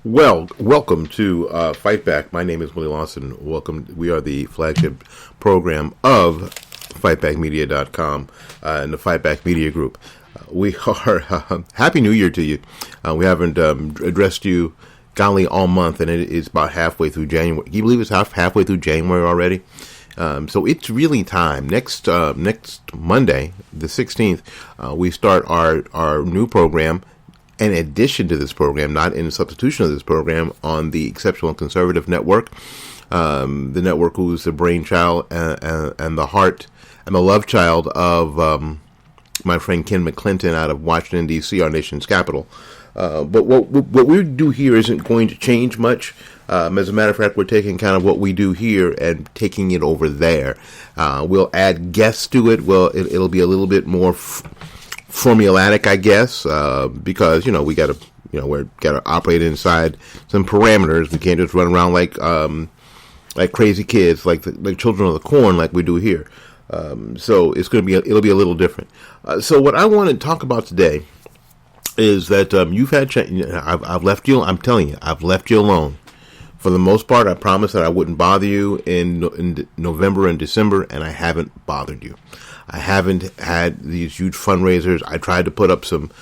Well, welcome to Fight Back. My name is Willie Lawson. Welcome. We are the flagship program of fightbackmedia.com and the Fight Back Media Group. We are Happy New Year to you. We haven't addressed you, golly, all month, and it is about halfway through January. Can you believe it's halfway through January already? So it's really time. Next Monday, the 16th, we start our new program. In addition to this program, not in substitution of this program, on the Exceptional Conservative Network, the network who's the brainchild and the heart and the love child of my friend Ken McClinton out of Washington, D.C., our nation's capital. But what we do here isn't going to change much. As a matter of fact, we're taking kind of what we do here and taking it over there. We'll add guests to it. Well, it'll be a little bit more formulatic, I guess, because we got to operate inside some parameters. We can't just run around like crazy kids, like children of the corn, like we do here. So it'll be a little different. So what I want to talk about today is that you've had I've left you. I'm telling you, I've left you alone. For the most part, I promised that I wouldn't bother you in November and December, and I haven't bothered you. I haven't had these huge fundraisers. I tried to put up some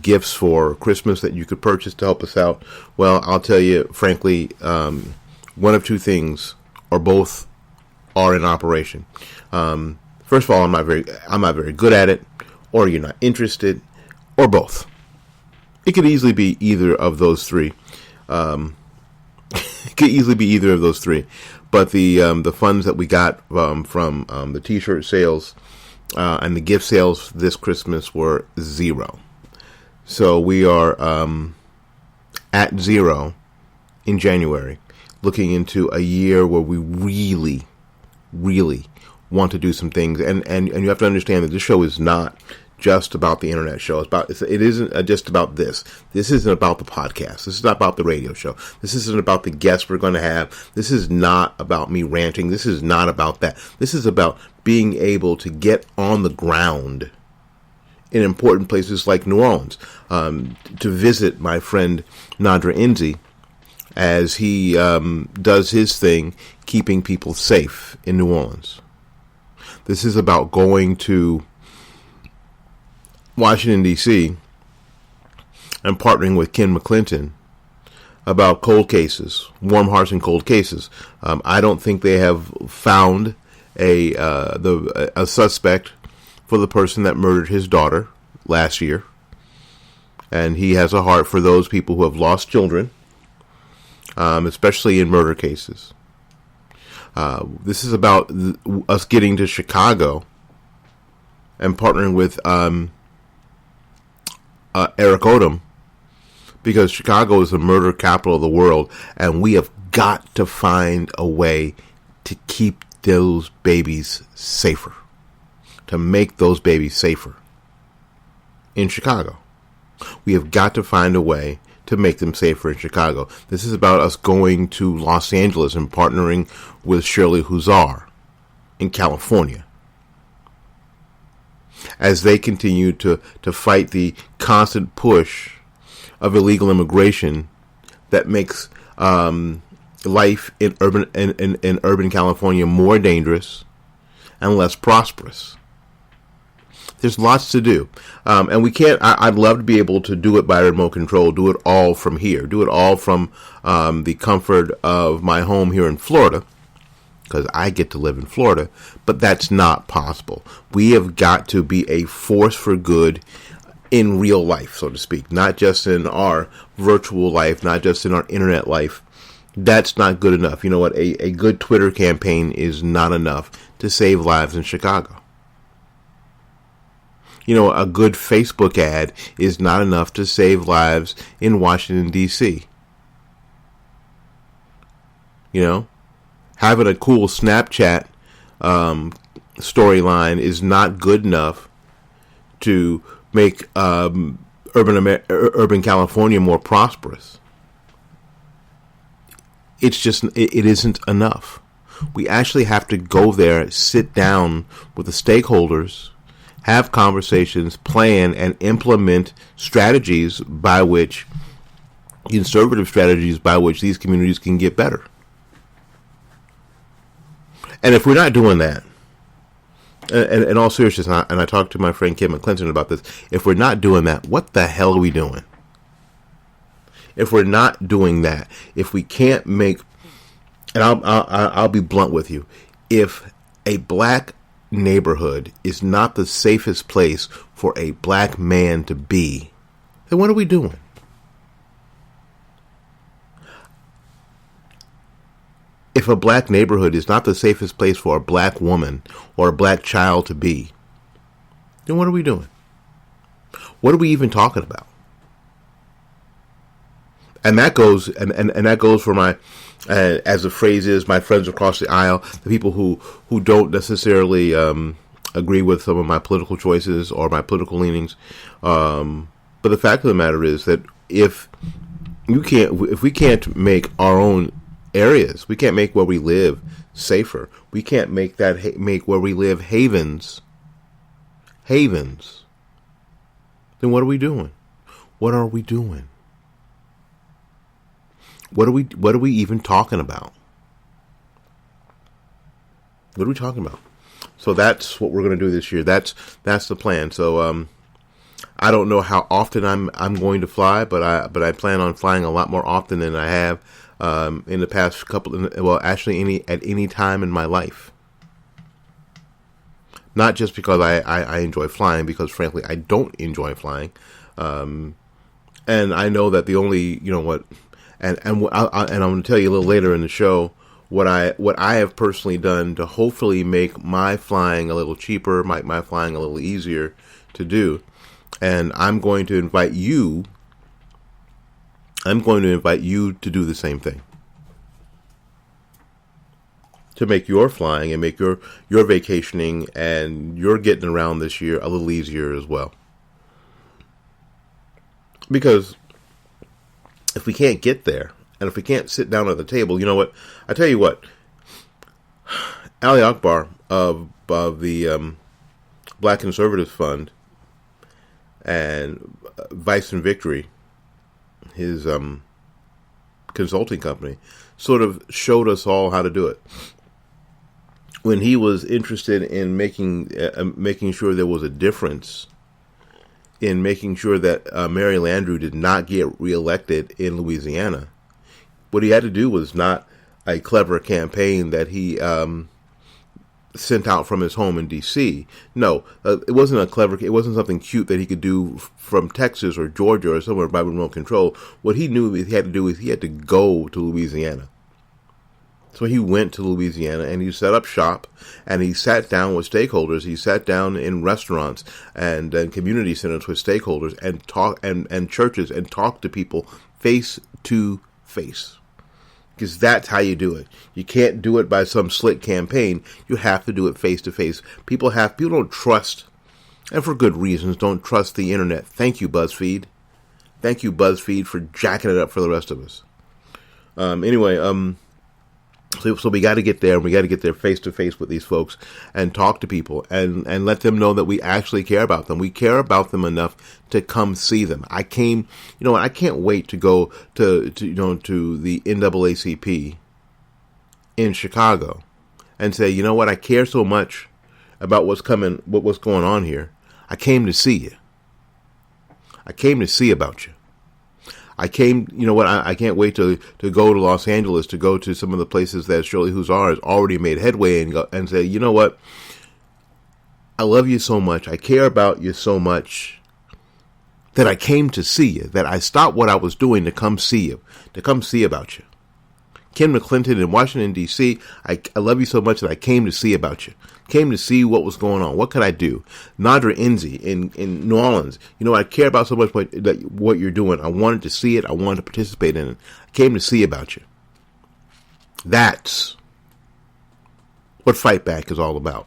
gifts for Christmas that you could purchase to help us out. Well, I'll tell you, frankly, one of two things, or both, are in operation. First of all, I'm not very good at it, or you're not interested, or both. It could easily be either of those three. It could easily be either of those three. But the funds that we got from the T-shirt sales and the gift sales this Christmas were zero. So we are at zero in January, looking into a year where we really, really want to do some things. And you have to understand that this show is not just about the internet show. It isn't just about this. This isn't about the podcast. This is not about the radio show. This isn't about the guests we're going to have. This is not about me ranting. This is not about that. This is about being able to get on the ground in important places like New Orleans, to visit my friend Nadra Enzi as he does his thing, keeping people safe in New Orleans. This is about going to Washington, D.C., and partnering with Ken McClinton about cold cases, warm hearts and cold cases. I don't think they have found a suspect for the person that murdered his daughter last year, and he has a heart for those people who have lost children, especially in murder cases. This is about us getting to Chicago and partnering with Eric Odom, because Chicago is the murder capital of the world, and we have got to find a way to keep those babies safer, to make those babies safer in Chicago. We have got to find a way to make them safer in Chicago. This is about us going to Los Angeles and partnering with Shirley Huzar in California, as they continue to fight the constant push of illegal immigration that makes life in urban California more dangerous and less prosperous. There's lots to do, and we can't. I'd love to be able to do it by remote control, do it all from here, do it all from the comfort of my home here in Florida, because I get to live in Florida, but that's not possible. We have got to be a force for good in real life, so to speak, not just in our virtual life, not just in our internet life. That's not good enough. You know what? A good Twitter campaign is not enough to save lives in Chicago. You know, a good Facebook ad is not enough to save lives in Washington, D.C. You know? Having a cool Snapchat storyline is not good enough to make urban California more prosperous. It's just, it isn't enough. We actually have to go there, sit down with the stakeholders, have conversations, plan, and implement strategies by which conservative strategies by which these communities can get better. And if we're not doing that, and in all seriousness, and I talked to my friend Kim McClinton about this, if we're not doing that, what the hell are we doing? If we're not doing that, if we can't make, and I'll be blunt with you, if a black neighborhood is not the safest place for a black man to be, then what are we doing? If a black neighborhood is not the safest place for a black woman or a black child to be, then what are we doing? What are we even talking about? And that goes, and that goes for my, as the phrase is, my friends across the aisle, the people who don't necessarily agree with some of my political choices or my political leanings. But the fact of the matter is that if we can't make our own areas, we can't make where we live safer, we can't make where we live havens, then what are we doing? What are we doing? What are we even talking about? What are we talking about? So that's what we're going to do this year. That's the plan. So I don't know how often I'm going to fly, but I plan on flying a lot more often than I have in the past at any time in my life. Not just because I enjoy flying, because frankly I don't enjoy flying, and I know that the only and I'm going to tell you a little later in the show what I have personally done to hopefully make my flying a little cheaper, my flying a little easier to do, and I'm going to invite you to do the same thing, to make your flying and make your vacationing and your getting around this year a little easier as well. Because if we can't get there, and if we can't sit down at the table, you know what? I tell you what, Ali Akbar of the Black Conservative Fund and Vice and Victory, his consulting company, sort of showed us all how to do it. When he was interested in making sure there was a difference in making sure that Mary Landrieu did not get reelected in Louisiana, what he had to do was not a clever campaign that he sent out from his home in D.C. No, it wasn't something cute that he could do from Texas or Georgia or somewhere by remote control. What he knew he had to do is he had to go to Louisiana. So he went to Louisiana and he set up shop and he sat down with stakeholders. He sat down in restaurants and community centers with stakeholders and and churches and talked to people face to face. Because that's how you do it. You can't do it by some slick campaign. You have to do it face to face. People don't trust, and for good reasons, don't trust the internet. Thank you, BuzzFeed. Thank you, BuzzFeed, for jacking it up for the rest of us. So we got to get there, and we got to get there face to face with these folks and talk to people and let them know that we actually care about them. We care about them enough to come see them. I can't wait to go to the NAACP in Chicago and say, you know what, I care so much about what's going on here. I came to see you. I came to see about you. I can't wait to go to Los Angeles, to go to some of the places that Shirley Huzar has already made headway and say, you know what, I love you so much, I care about you so much that I came to see you, that I stopped what I was doing to come see you, to come see about you. Kim McClinton in Washington, D.C., I love you so much that I came to see about you. Came to see what was going on. What could I do? Nadra Enzi in New Orleans. You know, I care about so much what you're doing. I wanted to see it. I wanted to participate in it. I came to see about you. That's what Fight Back is all about.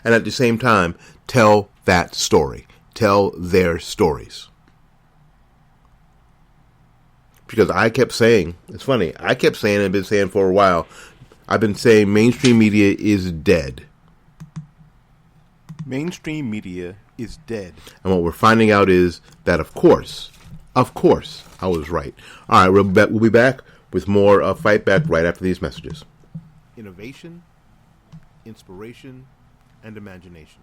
And at the same time, tell that story. Tell their stories. Because I kept saying, it's funny, I've been saying for a while, I've been saying mainstream media is dead. Mainstream media is dead. And what we're finding out is that, of course, Of course, I was right. All right, we'll be back with more Fight Back right after these messages. Innovation, inspiration, and imagination.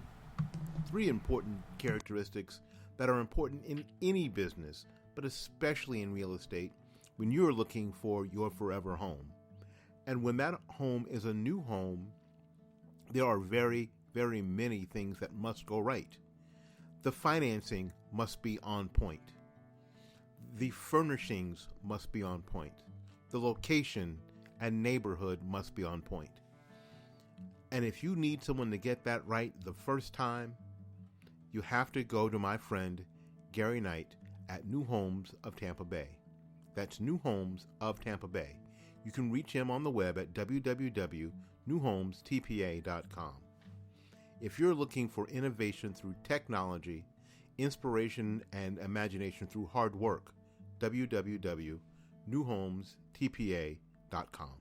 3 important characteristics that are important in any business, but especially in real estate when you're looking for your forever home. And when that home is a new home, there are very, very many things that must go right. The financing must be on point. The furnishings must be on point. The location and neighborhood must be on point. And if you need someone to get that right the first time, you have to go to my friend Gary Knight at New Homes of Tampa Bay. That's New Homes of Tampa Bay. You can reach him on the web at www.newhomestpa.com. If you're looking for innovation through technology, inspiration and imagination through hard work, www.newhomestpa.com.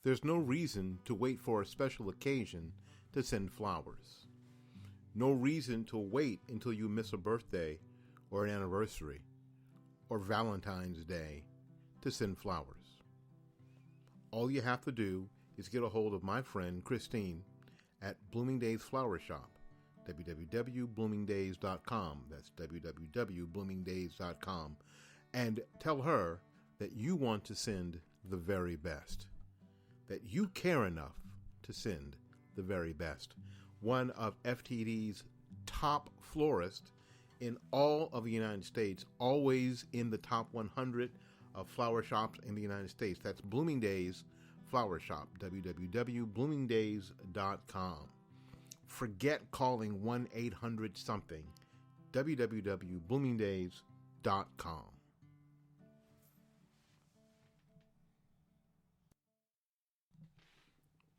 There's no reason to wait for a special occasion to send flowers. No reason to wait until you miss a birthday or an anniversary or Valentine's Day to send flowers. All you have to do is get a hold of my friend Christine at Bloomingdale's Flower Shop, www.bloomingdays.com. That's www.bloomingdays.com. And tell her that you want to send the very best, that you care enough to send the very best. One of FTD's top florists in all of the United States, always in the top 100 of flower shops in the United States. That's Bloomingdale's Flower Shop, www.bloomingdays.com. Forget calling 1-800-something, www.bloomingdays.com.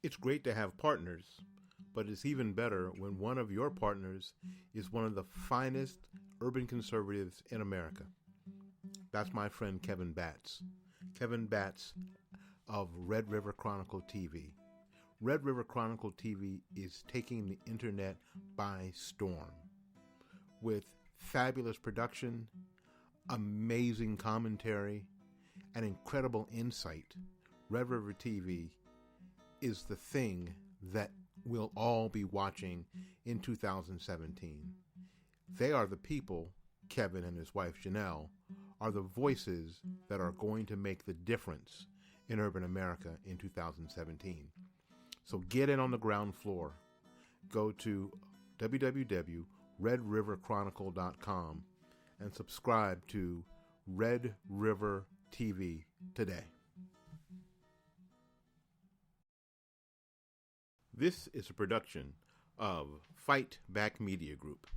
It's great to have partners, but it's even better when one of your partners is one of the finest urban conservatives in America. That's my friend Kevin Batts. Kevin Batts of Red River Chronicle TV. Red River Chronicle TV is taking the internet by storm. With fabulous production, amazing commentary, and incredible insight, Red River TV is the thing that we'll all be watching in 2017. They are the people, Kevin and his wife Janelle, are the voices that are going to make the difference in urban America in 2017. So get in on the ground floor. Go to www.redriverchronicle.com and subscribe to Red River TV today. This is a production of Fight Back Media Group.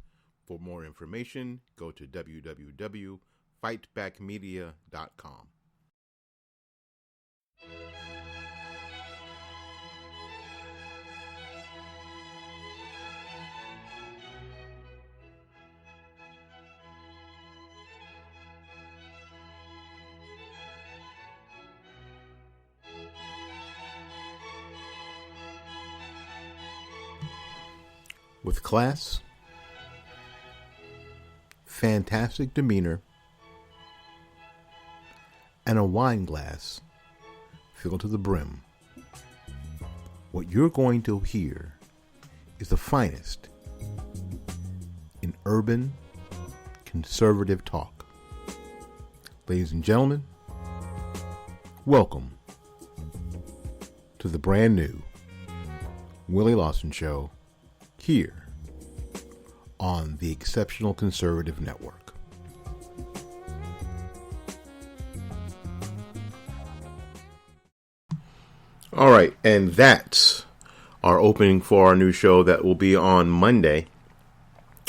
For more information, go to www.fightbackmedia.com. With class, fantastic demeanor, and a wine glass filled to the brim, what you're going to hear is the finest in urban conservative talk. Ladies and gentlemen, welcome to the brand new Willie Lawson Show here on the Exceptional Conservative Network. All right, and that's our opening for our new show that will be on Monday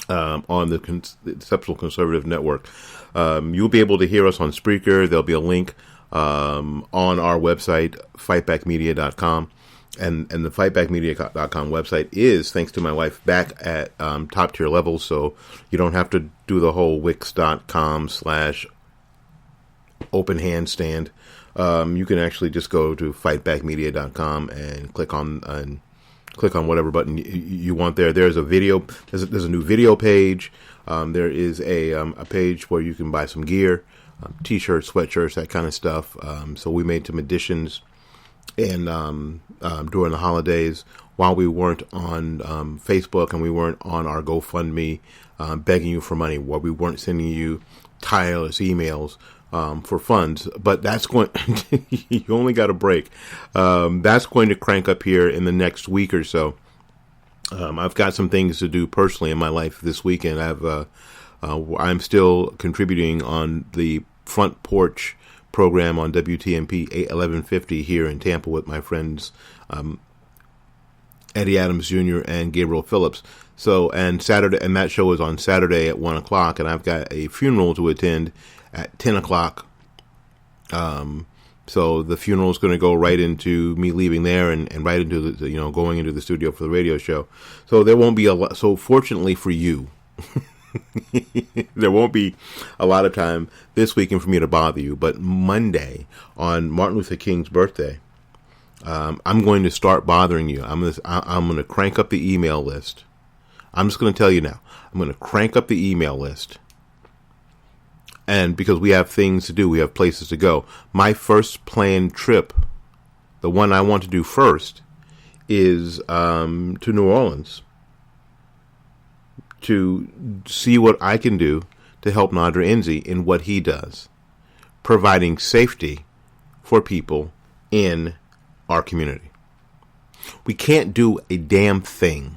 on the Exceptional Conservative Network. You'll be able to hear us on Spreaker. There'll be a link on our website, fightbackmedia.com. And the fightbackmedia.com website is, thanks to my wife, back at top tier levels, so you don't have to do the whole wix.com/open handstand. You can actually just go to fightbackmedia.com and click on click on whatever button you want there. There's a video. There's a new video page. There is a page where you can buy some gear, t-shirts, sweatshirts, that kind of stuff. So we made some additions and during the holidays while we weren't on Facebook and we weren't on our GoFundMe begging you for money, while we weren't sending you tireless emails for funds. But that's going you only got a break. That's going to crank up here in the next week or so. I've got some things to do personally in my life this weekend. I'm still contributing on the Front Porch program on WTMP 1150 here in Tampa with my friends Eddie Adams Jr. and Gabriel Phillips. So, and that show is on Saturday at 1:00, and I've got a funeral to attend at 10:00. So the funeral is going to go right into me leaving there and right into the, going into the studio for the radio show. So there won't be a lot. So fortunately for you, there won't be a lot of time this weekend for me to bother you. But Monday, on Martin Luther King's birthday, I'm going to start bothering you. I'm going to crank up the email list. I'm just going to tell you now. I'm going to crank up the email list. And because we have things to do, we have places to go. My first planned trip, the one I want to do first, is to New Orleans to see what I can do to help Nadra Enzi in what he does, providing safety for people in our community. We can't do a damn thing.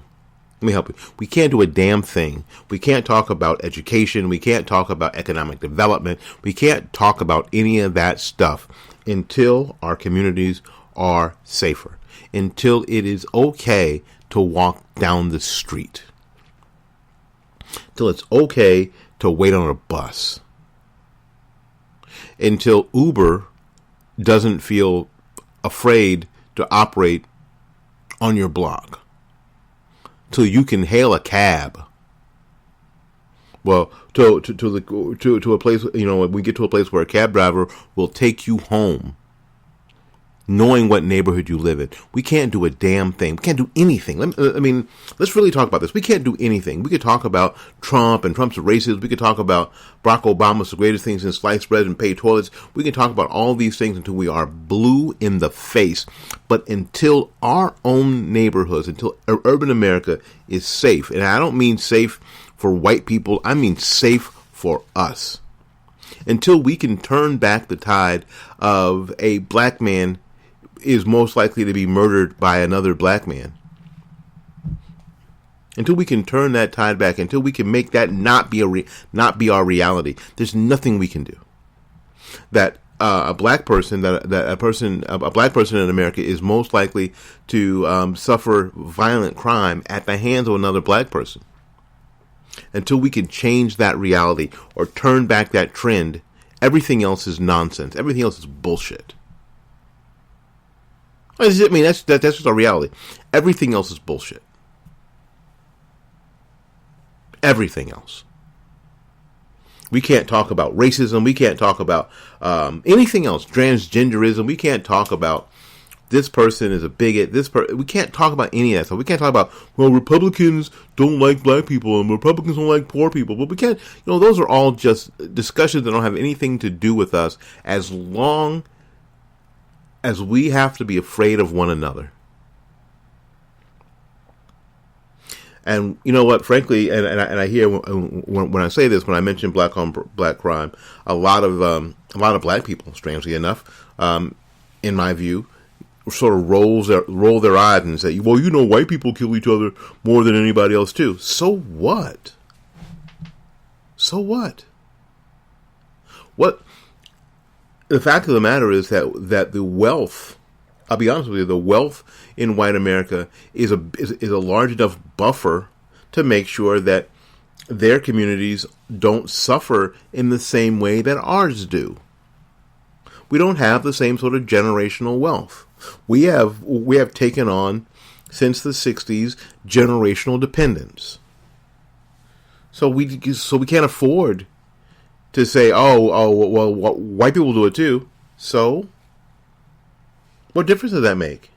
Let me help you. We can't do a damn thing. We can't talk about education. We can't talk about economic development. We can't talk about any of that stuff until our communities are safer, until it is okay to walk down the street, until it's okay to wait on a bus, until Uber doesn't feel afraid to operate on your block, till you can hail a cab. Well, to a place, we get to a place where a cab driver will take you home, knowing what neighborhood you live in. We can't do a damn thing. We can't do anything. Let's really talk about this. We can't do anything. We could talk about Trump and Trump's racist. We could talk about Barack Obama's the greatest things in sliced bread and paid toilets. We can talk about all these things until we are blue in the face. But until our own neighborhoods, until urban America is safe, and I don't mean safe for white people, I mean safe for us. Until we can turn back the tide of a black man is most likely to be murdered by another black man. Until we can turn that tide back, until we can make that not be our reality, there's nothing we can do. That a black person in America is most likely to suffer violent crime at the hands of another black person. Until we can change that reality or turn back that trend, everything else is nonsense. Everything else is bullshit. That's just our reality. Everything else is bullshit. Everything else. We can't talk about racism. We can't talk about anything else. Transgenderism. We can't talk about this person is a bigot. We can't talk about any of that stuff. We can't talk about, well, Republicans don't like black people and Republicans don't like poor people. But we can't, those are all just discussions that don't have anything to do with us as long as we have to be afraid of one another. And you know what, frankly, and I hear when I say this, when I mention black on black crime, a lot of black people, strangely enough, in my view, sort of roll their eyes and say, well, white people kill each other more than anybody else too. So what? So what? What? The fact of the matter is that the wealth, I'll be honest with you, the wealth in white America is a large enough buffer to make sure that their communities don't suffer in the same way that ours do. We don't have the same sort of generational wealth. We have taken on, since the 60s, generational dependence. So we can't afford to say, well, white people do it too. So, what difference does that make?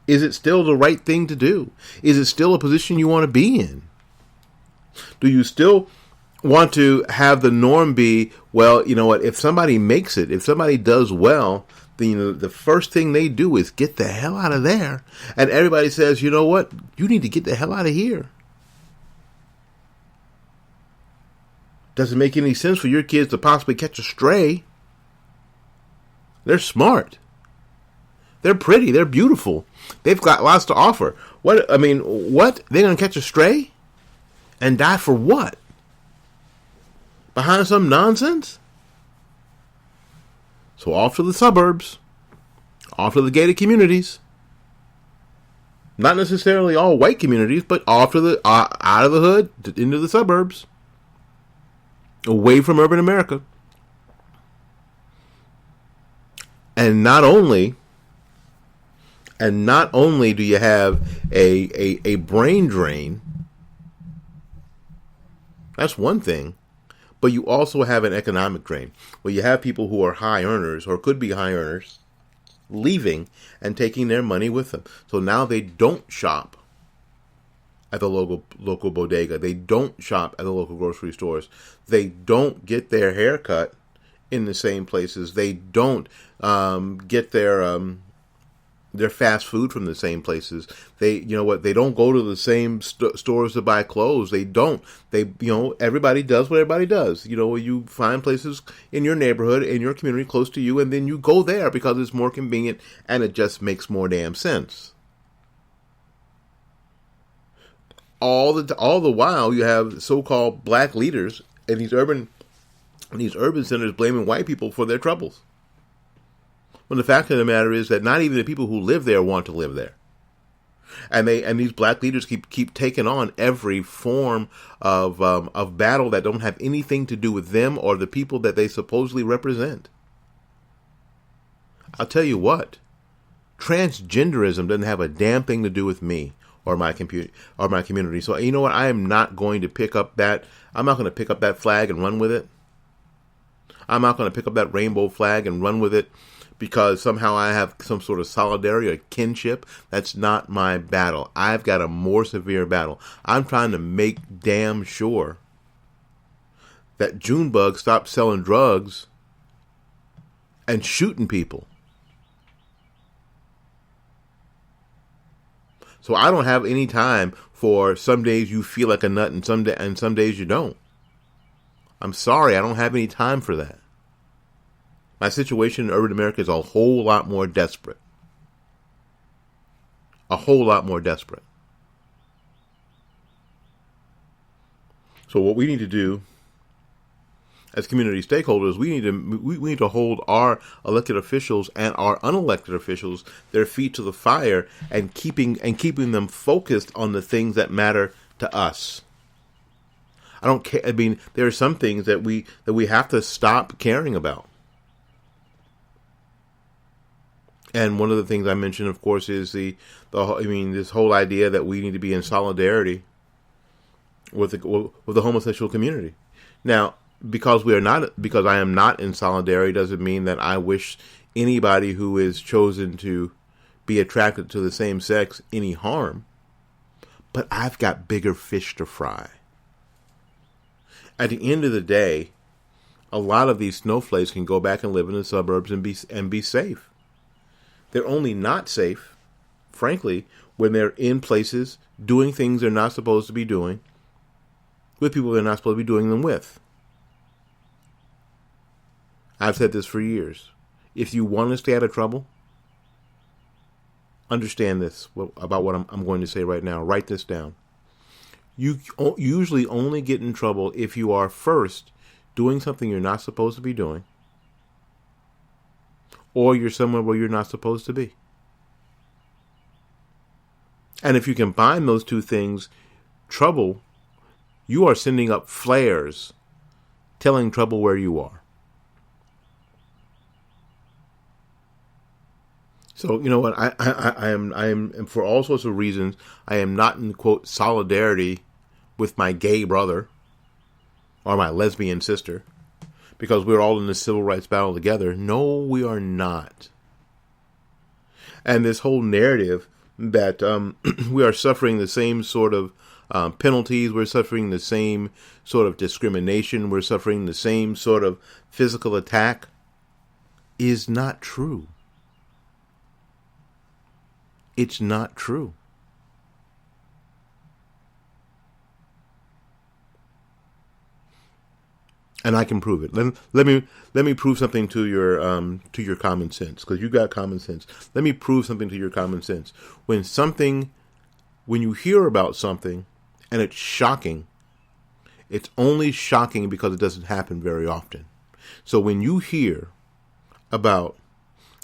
Is it still the right thing to do? Is it still a position you want to be in? Do you still want to have the norm be, well, you know what, if somebody makes it, if somebody does well, then, you know, the first thing they do is get the hell out of there. And everybody says, you know what, you need to get the hell out of here. Doesn't make any sense for your kids to possibly catch a stray. They're smart. They're pretty. They're beautiful. They've got lots to offer. What? They're going to catch a stray? And die for what? Behind some nonsense? So off to the suburbs. Off to the gated communities. Not necessarily all white communities, but off to the out of the hood into the suburbs. Away from urban America. And not only do you have a brain drain, that's one thing, but you also have an economic drain, where you have people who are high earners or could be high earners leaving and taking their money with them. So now they don't shop at the local bodega. They don't shop at the local grocery stores. They don't get their hair cut in the same places. They don't get their fast food from the same places. They don't go to the same stores to buy clothes. They don't. Everybody does what everybody does. You find places in your neighborhood, in your community, close to you, and then you go there because it's more convenient and it just makes more damn sense. All the while, you have so-called black leaders in these urban centers blaming white people for their troubles. When the fact of the matter is that not even the people who live there want to live there, and these black leaders keep taking on every form of battle that don't have anything to do with them or the people that they supposedly represent. I'll tell you what, transgenderism doesn't have a damn thing to do with me or my community. So you know what? I am not going to pick up that. I'm not going to pick up that flag and run with it. I'm not going to pick up that rainbow flag and run with it because somehow I have some sort of solidarity or kinship. That's not my battle. I've got a more severe battle. I'm trying to make damn sure that Junebug stops selling drugs and shooting people. So I don't have any time for some days you feel like a nut and some days you don't. I'm sorry, I don't have any time for that. My situation in urban America is a whole lot more desperate. A whole lot more desperate. So what we need to do as community stakeholders, we need to hold our elected officials and our unelected officials their feet to the fire and keeping them focused on the things that matter to us. I don't care. I mean, there are some things that we have to stop caring about. And one of the things I mentioned, of course, is this whole idea that we need to be in solidarity with the homosexual community. Now, because I am not in solidarity doesn't mean that I wish anybody who is chosen to be attracted to the same sex any harm. But I've got bigger fish to fry. At the end of the day, a lot of these snowflakes can go back and live in the suburbs and be safe. They're only not safe, frankly, when they're in places doing things they're not supposed to be doing with people they're not supposed to be doing them with. I've said this for years. If you want to stay out of trouble, understand this about what I'm going to say right now. Write this down. You usually only get in trouble if you are first doing something you're not supposed to be doing, or you're somewhere where you're not supposed to be. And if you combine those two things, trouble, you are sending up flares telling trouble where you are. So, you know what, I am for all sorts of reasons, I am not in, quote, solidarity with my gay brother or my lesbian sister because we're all in the civil rights battle together. No, we are not. And this whole narrative that we are suffering the same sort of penalties. We're suffering the same sort of discrimination. We're suffering the same sort of physical attack is not true. It's not true. And I can prove it. Let me prove something to your common sense, because you got common sense. Let me prove something to your common sense. When you hear about something and it's shocking, it's only shocking because it doesn't happen very often. So when you hear about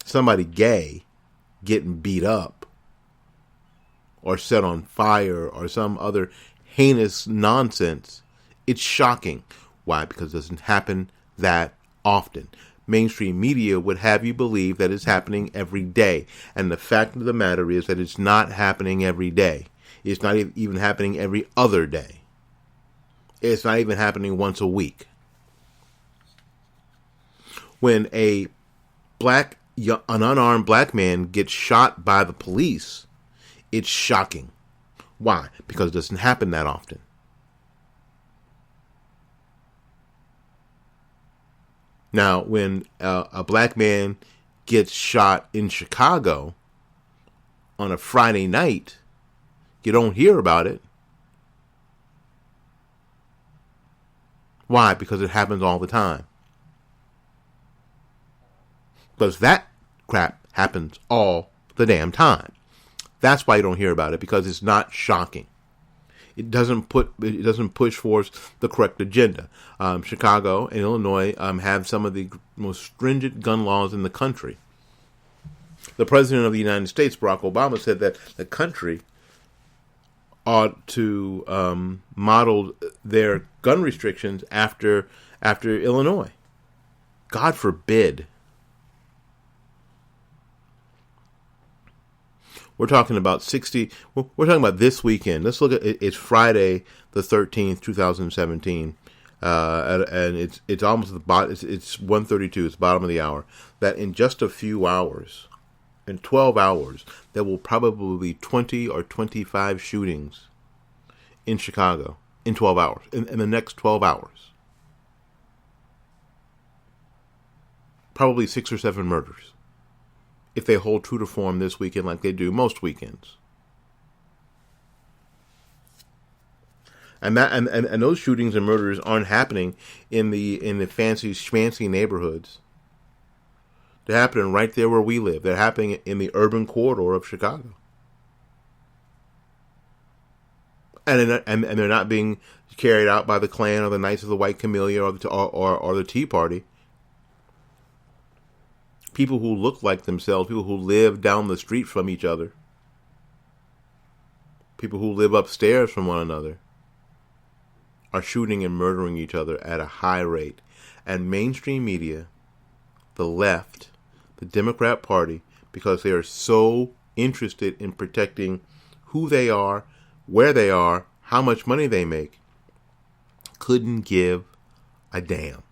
somebody gay getting beat up or set on fire or some other heinous nonsense, it's shocking. Why? Because it doesn't happen that often. Mainstream media would have you believe that it's happening every day. And the fact of the matter is that it's not happening every day. It's not even happening every other day. It's not even happening once a week. When an unarmed black man gets shot by the police, it's shocking. Why? Because it doesn't happen that often. Now, when a black man gets shot in Chicago on a Friday night, you don't hear about it. Why? Because it happens all the time. Because that crap happens all the damn time. That's why you don't hear about it, because it's not shocking. It doesn't push forth the correct agenda. Chicago and Illinois have some of the most stringent gun laws in the country. The President of the United States, Barack Obama, said that the country ought to model their gun restrictions after Illinois. God forbid. We're talking about we're talking about this weekend. Let's look at it. It's Friday the 13th, 2017. And it's almost at the bottom. It's 1:32. It's the bottom of the hour. That in just a few hours, in 12 hours, there will probably be 20 or 25 shootings in Chicago in 12 hours, in the next 12 hours. Probably 6 or 7 murders, if they hold true to form this weekend like they do most weekends. And those shootings and murders aren't happening in the fancy schmancy neighborhoods. They're happening right there where we live. They're happening in the urban corridor of Chicago. And they're not being carried out by the Klan or the Knights of the White Camellia or the Tea Party. People who look like themselves, people who live down the street from each other, people who live upstairs from one another, are shooting and murdering each other at a high rate. And mainstream media, the left, the Democrat Party, because they are so interested in protecting who they are, where they are, how much money they make, couldn't give a damn.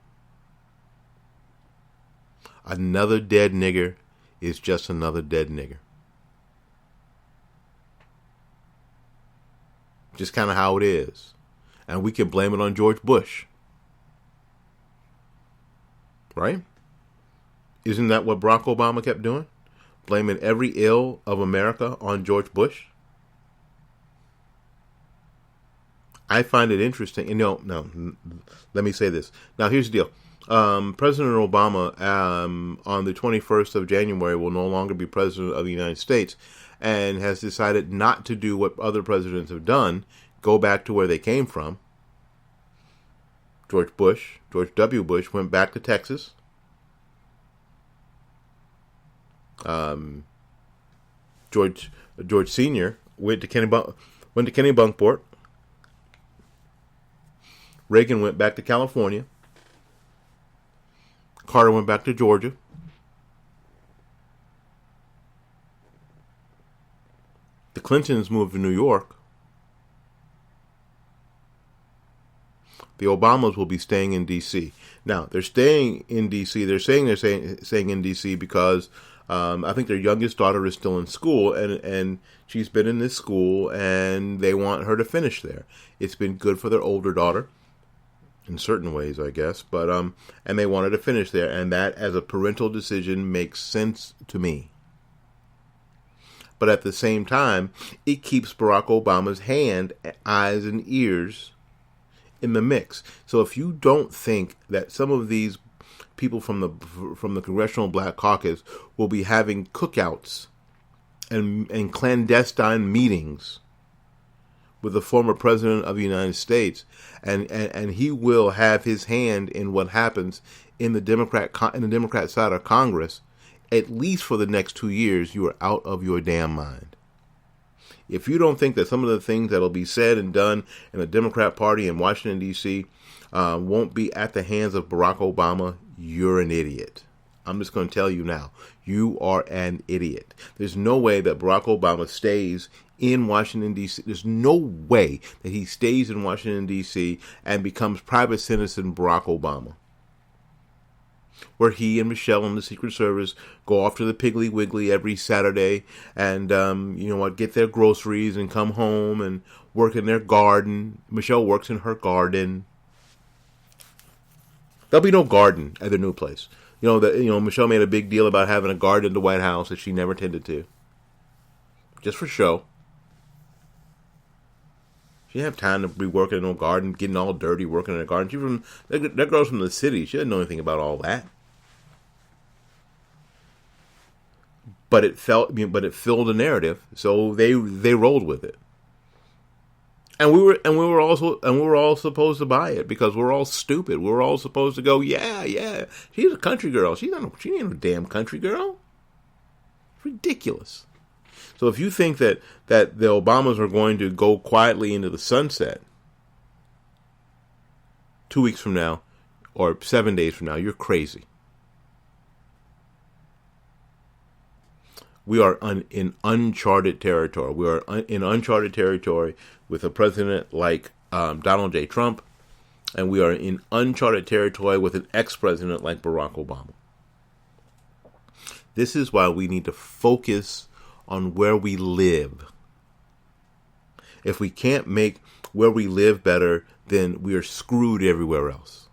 Another dead nigger is just another dead nigger. Just kind of how it is. And we can blame it on George Bush. Right? Isn't that what Barack Obama kept doing? Blaming every ill of America on George Bush? I find it interesting. No, let me say this. Now, here's the deal. President Obama, on the 21st of January, will no longer be president of the United States, and has decided not to do what other presidents have done, go back to where they came from. George W. Bush, went back to Texas. George Sr. went to Kennebunkport. Reagan went back to California. Carter went back to Georgia. The Clintons moved to New York. The Obamas will be staying in D.C. Now, they're staying in D.C. They're saying in D.C. because I think their youngest daughter is still in school, and she's been in this school, and they want her to finish there. It's been good for their older daughter, in certain ways, I guess, but and they want her to finish there, and that, as a parental decision, makes sense to me. But at the same time, it keeps Barack Obama's hand, eyes, and ears in the mix. So if you don't think that some of these people from the Congressional Black Caucus will be having cookouts and clandestine meetings with the former president of the United States, and he will have his hand in what happens in the Democrat side of Congress, at least for the next 2 years, you are out of your damn mind. If you don't think that some of the things that will be said and done in the Democrat Party in Washington, D.C. Won't be at the hands of Barack Obama, you're an idiot. I'm just going to tell you now, you are an idiot. There's no way that Barack Obama stays in Washington, D.C. There's no way that he stays in Washington, D.C. and becomes private citizen Barack Obama, where he and Michelle and the Secret Service go off to the Piggly Wiggly every Saturday and, get their groceries and come home and work in their garden. Michelle works in her garden. There'll be no garden at their new place. Michelle made a big deal about having a garden in the White House that she never tended to. Just for show. She didn't have time to be working in a garden, getting all dirty, working in a garden. That girl's from the city. She didn't know anything about all that. But it filled a narrative, so they rolled with it. And we were all supposed to buy it because we're all stupid. We're all supposed to go, yeah. She's a country girl. She ain't no damn country girl. It's ridiculous. So if you think that the Obamas are going to go quietly into the sunset 2 weeks from now or 7 days from now, you're crazy. We are in uncharted territory. We are in uncharted territory with a president like Donald J. Trump, and we are in uncharted territory with an ex-president like Barack Obama. This is why we need to focus on where we live. If we can't make where we live better, then we are screwed everywhere else.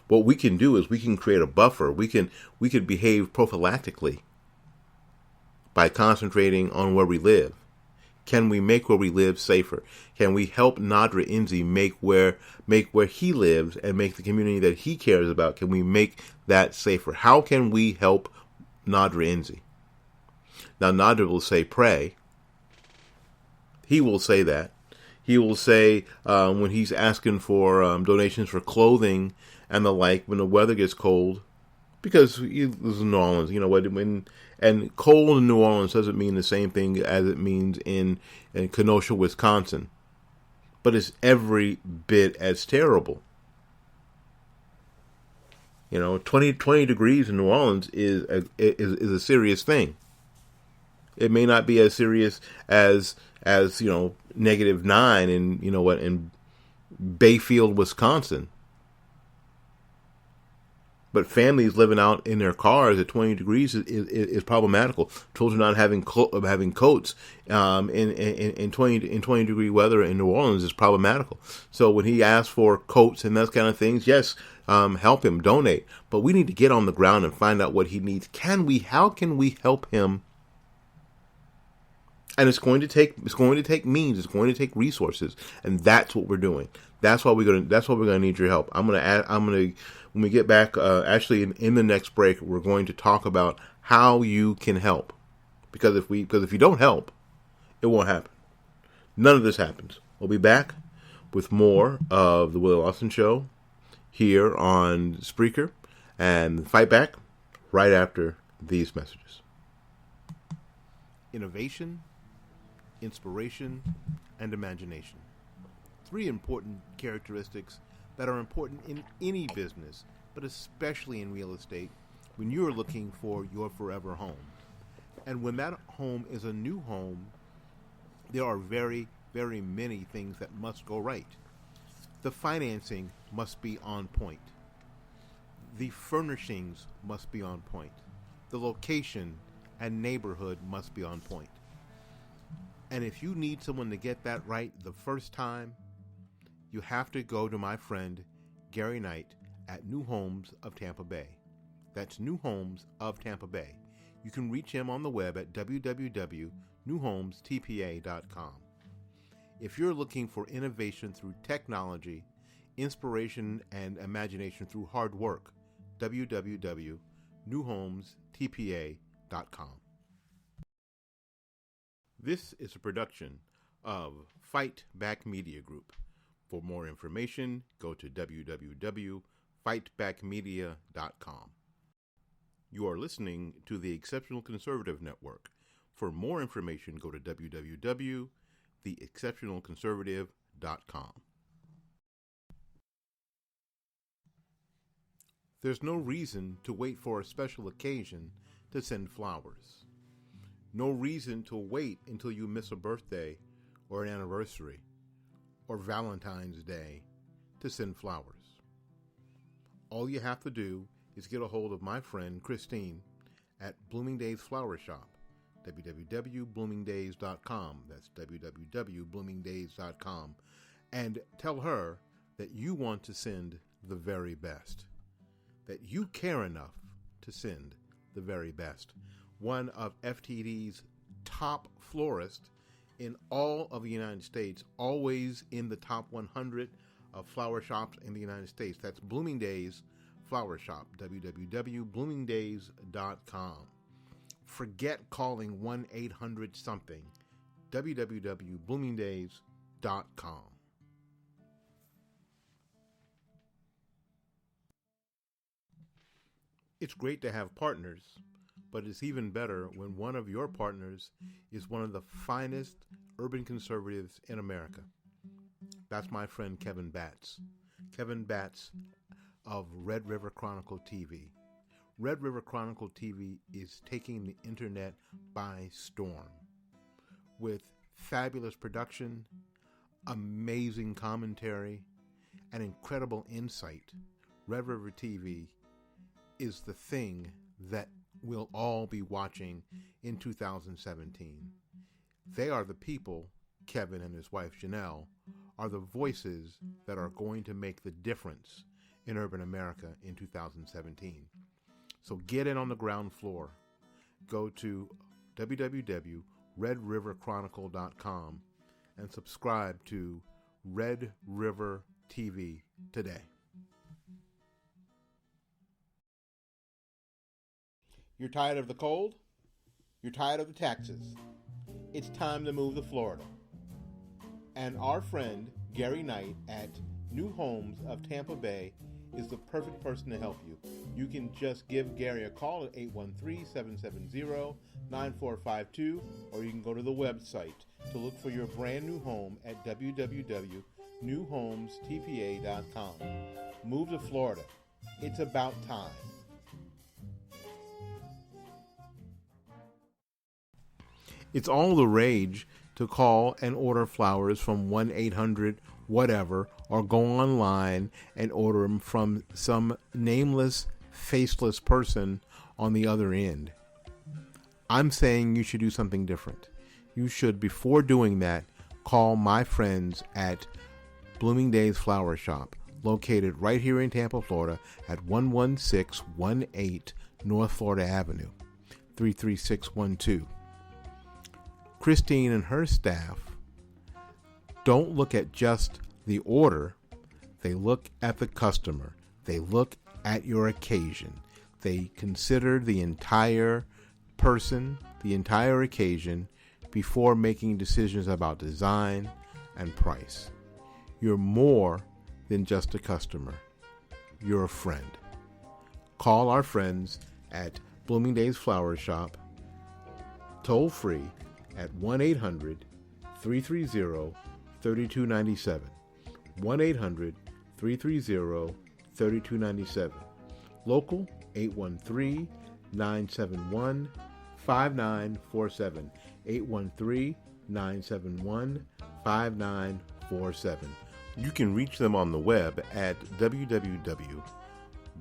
What we can do is we can create a buffer. We can behave prophylactically by concentrating on where we live. Can we make where we live safer? Can we help Nadra Enzi make where he lives and make the community that he cares about? Can we make that safer? How can we help Nadra Enzi? Now Nadra will say pray. He will say that. He will say when he's asking for donations for clothing and the like when the weather gets cold, because he lives in New Orleans, and cold in New Orleans doesn't mean the same thing as it means in Kenosha, Wisconsin, but it's every bit as terrible. 20 degrees in New Orleans is a serious thing. It may not be as serious as -9 in Bayfield, Wisconsin. But families living out in their cars at 20 degrees is problematical. Children not having coats in 20 degree weather in New Orleans is problematical. So when he asks for coats and those kind of things, yes, help him, donate. But we need to get on the ground and find out what he needs. How can we help him? And it's going to take means. It's going to take resources, and that's what we're doing. That's why we're gonna need your help. When we get back, actually in the next break, we're going to talk about how you can help. Because if you don't help, it won't happen. None of this happens. We'll be back with more of the Willie Lawson Show here on Spreaker and Fight Back right after these messages. Innovation, inspiration, and imagination. 3 important characteristics that are important in any business, but especially in real estate when you're looking for your forever home. And when that home is a new home, there are very, very many things that must go right. The financing must be on point. The furnishings must be on point. The location and neighborhood must be on point. And if you need someone to get that right the first time, you have to go to my friend Gary Knight at New Homes of Tampa Bay. That's New Homes of Tampa Bay. You can reach him on the web at www.newhomestpa.com. If you're looking for innovation through technology, inspiration and imagination through hard work, www.newhomestpa.com. This is a production of Fight Back Media Group. For more information, go to www.fightbackmedia.com. You are listening to the Exceptional Conservative Network. For more information, go to www.theexceptionalconservative.com. There's no reason to wait for a special occasion to send flowers. No reason to wait until you miss a birthday or an anniversary or Valentine's Day to send flowers. All you have to do is get a hold of my friend Christine at Bloomingdale's Flower Shop, www.bloomingdays.com. That's www.bloomingdays.com. And tell her that you want to send the very best, that you care enough to send the very best. One of FTD's top florists in all of the United States, always in the top 100 of flower shops in the United States. That's Bloomingdale's Flower Shop, www.bloomingdays.com. Forget calling 1-800-something, www.bloomingdays.com. It's great to have partners, but it's even better when one of your partners is one of the finest urban conservatives in America. That's my friend Kevin Batts. Kevin Batts of Red River Chronicle TV. Red River Chronicle TV is taking the internet by storm with fabulous production, amazing commentary, and incredible insight. Red River TV is the thing that we'll all be watching in 2017. They are the people, Kevin and his wife Janelle, are the voices that are going to make the difference in urban America in 2017. So get in on the ground floor. Go to www.redriverchronicle.com and subscribe to Red River TV today. You're tired of the cold? You're tired of the taxes? It's time to move to Florida. And our friend Gary Knight at New Homes of Tampa Bay is the perfect person to help you. You can just give Gary a call at 813-770-9452, or you can go to the website to look for your brand new home at www.newhomestpa.com. Move to Florida. It's about time. It's all the rage to call and order flowers from 1-800-whatever, or go online and order them from some nameless, faceless person on the other end. I'm saying you should do something different. You should, before doing that, call my friends at Bloomingdale's Flower Shop, located right here in Tampa, Florida, at 11618 North Florida Avenue, 33612. Christine and her staff don't look at just the order. They look at the customer. They look at your occasion. They consider the entire person, the entire occasion, before making decisions about design and price. You're more than just a customer. You're a friend. Call our friends at Bloomingdale's Flower Shop, toll free, at 1-800-330-3297. 1-800-330-3297. Local, 813-971-5947. 813-971-5947. You can reach them on the web at www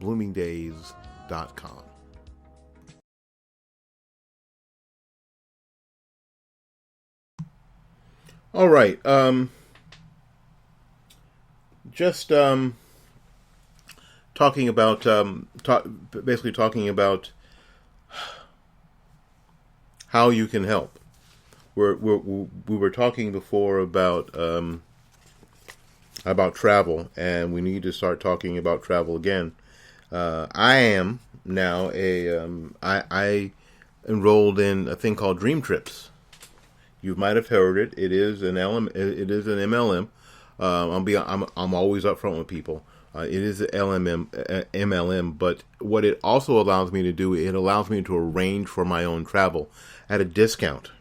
bloomingdays.com. All right. Just talking about basically talking about how you can help. We were talking before about travel, and we need to start talking about travel again. I am now I enrolled in a thing called Dream Trips. You might have heard it. It is an MLM. I'm always upfront with people. It is an MLM, but what it also allows me to do, it allows me to arrange for my own travel at a discount.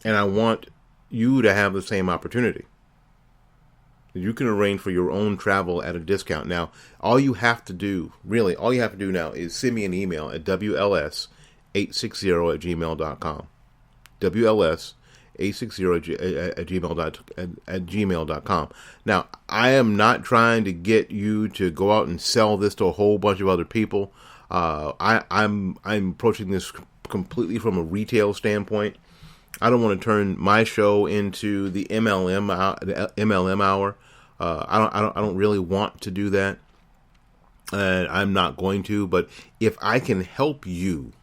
And I want you to have the same opportunity. You can arrange for your own travel at a discount. Now, all you have to do now is send me an email at WLS860@gmail.com. WLS860@gmail.com. Now, I am not trying to get you to go out and sell this to a whole bunch of other people. I'm approaching this completely from a retail standpoint. I don't want to turn my show into the MLM hour. I don't really want to do that, and I'm not going to. But if I can help you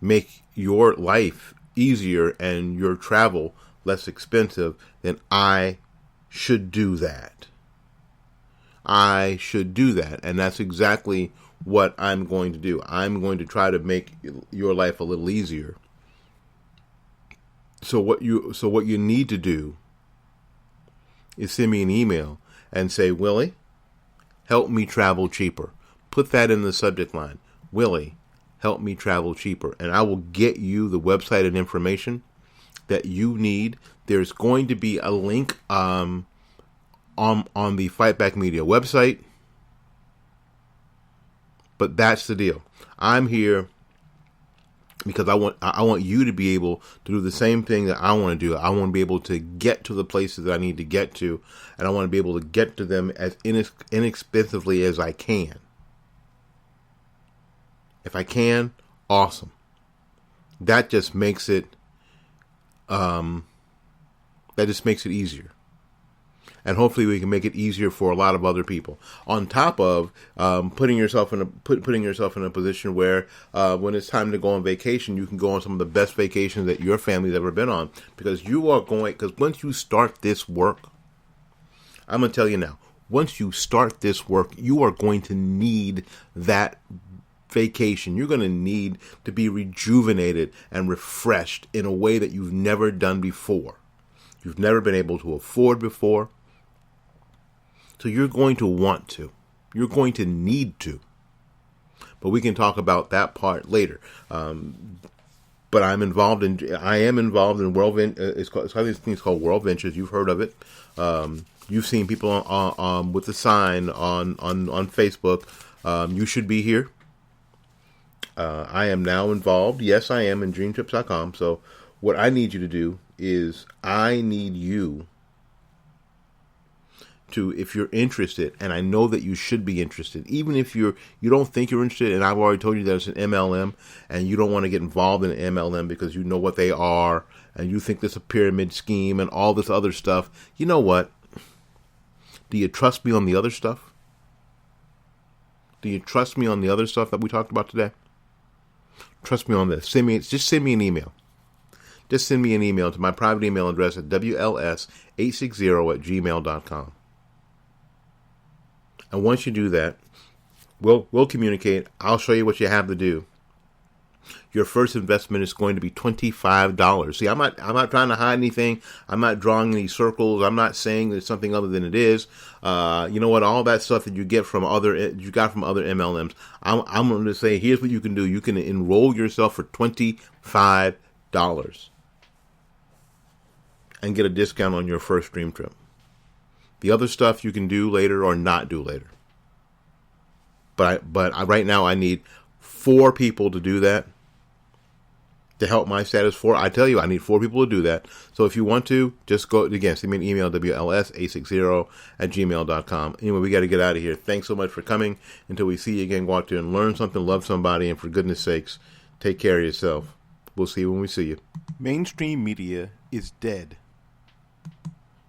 make your life easier and your travel less expensive, then I should do that. I should do that, and that's exactly what I'm going to do. I'm going to try to make your life a little easier. So what you need to do is send me an email and say, Willie, help me travel cheaper. Put that in the subject line. Willie, help me travel cheaper. And I will get you the website and information that you need. There's going to be a link on the Fight Back Media website. But that's the deal. I'm here because I want you to be able to do the same thing that I want to do. I want to be able to get to the places that I need to get to, and I want to be able to get to them as inexpensively as I can. If I can, awesome. That just makes it easier. And hopefully we can make it easier for a lot of other people. On top of putting yourself in a position where when it's time to go on vacation, you can go on some of the best vacations that your family's ever been on. Because once you start this work, I'm going to tell you now, once you start this work, you are going to need that vacation. You're going to need to be rejuvenated and refreshed in a way that you've never done before. You've never been able to afford before. So you're going to want to. You're going to need to. But we can talk about that part later. But I am involved in World Ventures. It's called World Ventures. You've heard of it. You've seen people on with the sign on Facebook. You should be here. I am now involved. Yes, I am in dreamtrips.com. So what I need you to do is I need you to, if you're interested, and I know that you should be interested, even if you don't think you're interested, and I've already told you that it's an MLM, and you don't want to get involved in an MLM because you know what they are, and you think there's a pyramid scheme and all this other stuff. You know what? Do you trust me on the other stuff? Do you trust me on the other stuff that we talked about today? Trust me on this. Just send me an email. Just send me an email to my private email address at WLS860@gmail.com. And once you do that, we'll communicate. I'll show you what you have to do. Your first investment is going to be $25. See, I'm not trying to hide anything. I'm not drawing any circles. I'm not saying it's something other than it is. You know what? All that stuff that you got from other MLMs. I'm going to say, here's what you can do. You can enroll yourself for $25 and get a discount on your first dream trip. The other stuff you can do later or not do later. But right now I need 4 people to do that. to help my status. I tell you, I need 4 people to do that. So if you want to, just go, again, send me an email, wls860@gmail.com. Anyway, we got to get out of here. Thanks so much for coming. Until we see you again, go out there and learn something, love somebody, and for goodness sakes, take care of yourself. We'll see you when we see you. Mainstream media is dead.